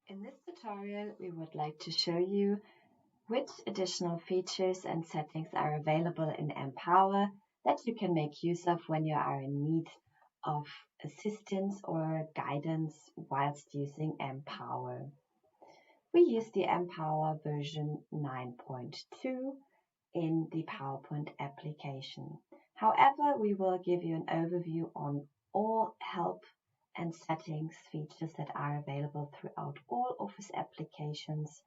In this tutorial, we would like to show you which additional features and settings are available in Empower that you can make use of when you are in need of assistance or guidance whilst using Empower. We use the Empower version 9.2 in the PowerPoint application. However, we will give you an overview on all help and settings features that are available throughout all Office applications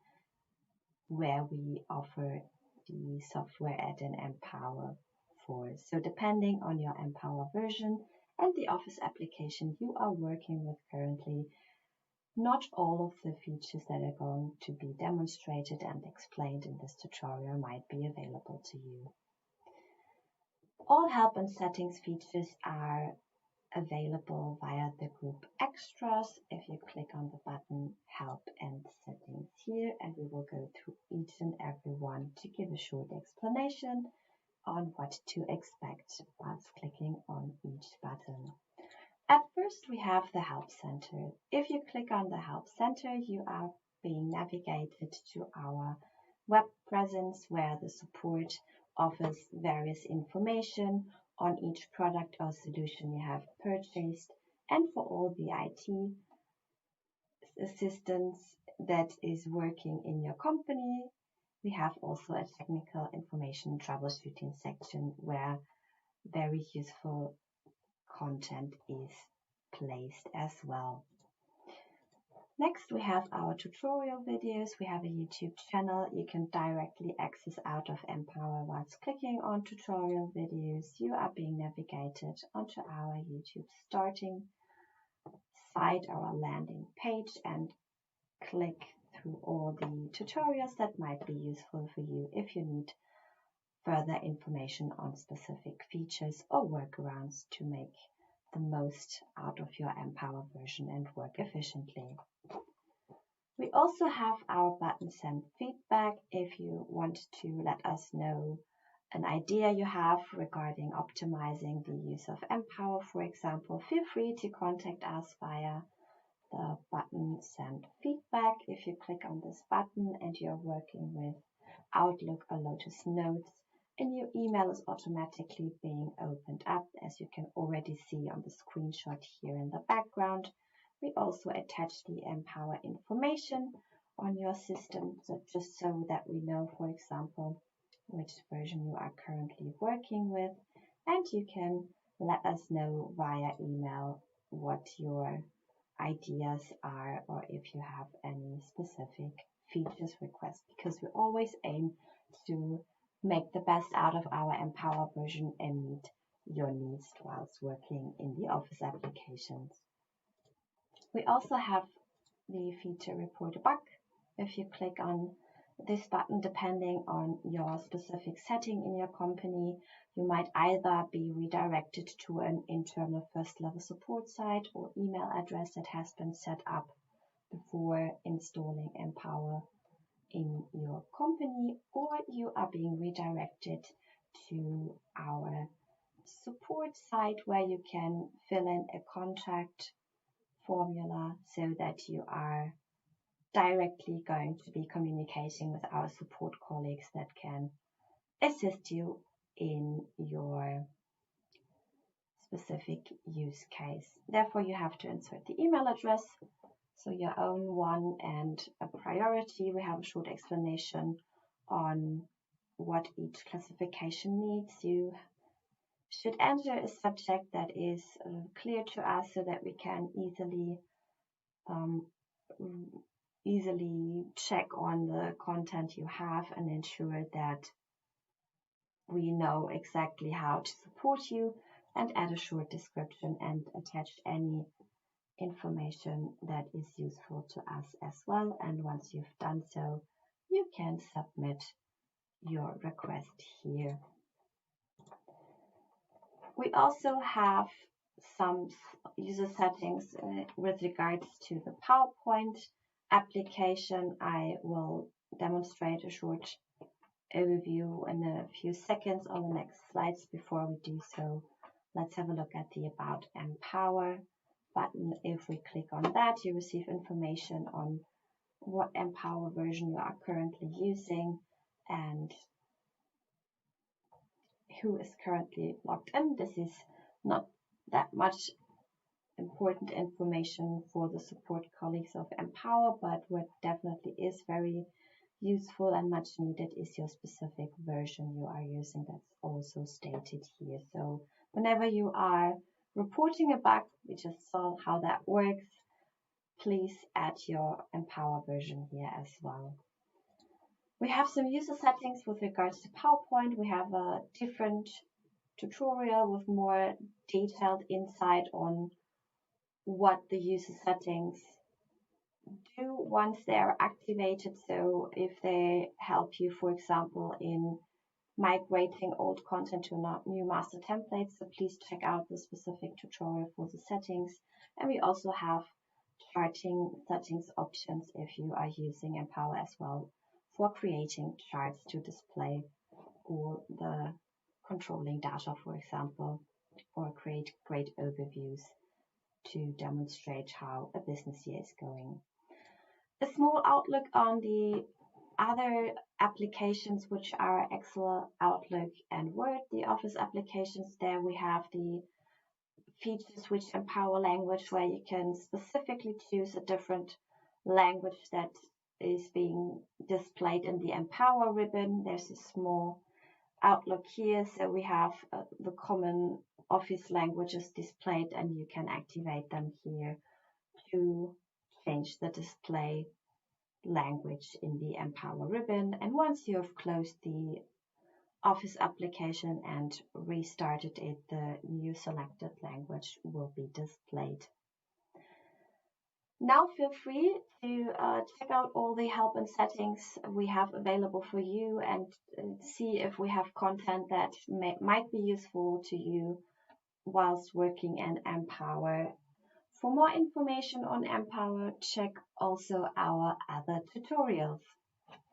where we offer the software add-in Empower for. So depending on your Empower version and the Office application you are working with currently, not all of the features that are going to be demonstrated and explained in this tutorial might be available to you. All help and settings features are available via the group Extras if you click on the button Help and Settings here, and we will go through each and every one to give a short explanation on what to expect whilst clicking on each button. At first we have the Help Center. If you click on the Help Center, you are being navigated to our web presence where the support offers various information on each product or solution you have purchased, and for all the IT assistance that is working in your company. We have also a technical information troubleshooting section where very useful content is placed as well. Next, we have our tutorial videos. We have a YouTube channel. You can directly access out of Empower whilst clicking on tutorial videos. You are being navigated onto our YouTube starting site, our landing page, and click through all the tutorials that might be useful for you if you need further information on specific features or workarounds to make the most out of your Empower version and work efficiently. We also have our button Send Feedback if you want to let us know an idea you have regarding optimizing the use of Empower, for example. Feel free to contact us via the button Send Feedback. If you click on this button and you're working with Outlook or Lotus Notes, a new email is automatically being opened up, as you can already see on the screenshot here in the background. We also attach the Empower information on your system, so just so that we know, for example, which version you are currently working with, and you can let us know via email what your ideas are or if you have any specific features requests, because we always aim to make the best out of our Empower version and meet your needs whilst working in the Office applications. We also have the feature Report a Bug. If you click on this button, depending on your specific setting in your company, you might either be redirected to an internal first-level support site or email address that has been set up before installing Empower in your company, or you are being redirected to our support site where you can fill in a contact formula so that you are directly going to be communicating with our support colleagues that can assist you in your specific use case. Therefore, you have to insert the email address, so your own one, and a priority. We have a short explanation on what each classification needs. You should enter a subject that is clear to us so that we can easily check on the content you have and ensure that we know exactly how to support you, and add a short description and attach any information that is useful to us as well. And once you've done so, you can submit your request here. We also have some user settings with regards to the PowerPoint application. I will demonstrate a short overview in a few seconds on the next slides. Before we do so, let's have a look at the About Empower button. If we click on that, you receive information on what Empower version you are currently using and who is currently logged in. This is not that much important information for the support colleagues of Empower, but what definitely is very useful and much needed is your specific version you are using. That's also stated here. So whenever you are reporting a bug, we just saw how that works, please add your Empower version here as well. We have some user settings with regards to PowerPoint. We have a different tutorial with more detailed insight on what the user settings do once they are activated. So if they help you, for example, in migrating old content to new master templates, so please check out the specific tutorial for the settings. And we also have charting settings options if you are using Empower as well for creating charts to display all the controlling data, for example, or create great overviews to demonstrate how a business year is going. A small outlook on the other applications, which are Excel, Outlook, and Word, the Office applications. There we have the features which empower language, where you can specifically choose a different language that is being displayed in the Empower ribbon. There's a small outlook here, so we have the common Office languages displayed, and you can activate them here to change the display language in the Empower ribbon. And once you have closed the Office application and restarted it, the new selected language will be displayed. Now feel free to check out all the help and settings we have available for you and see if we have content that might be useful to you whilst working in Empower. For more information on Empower, check also our other tutorials.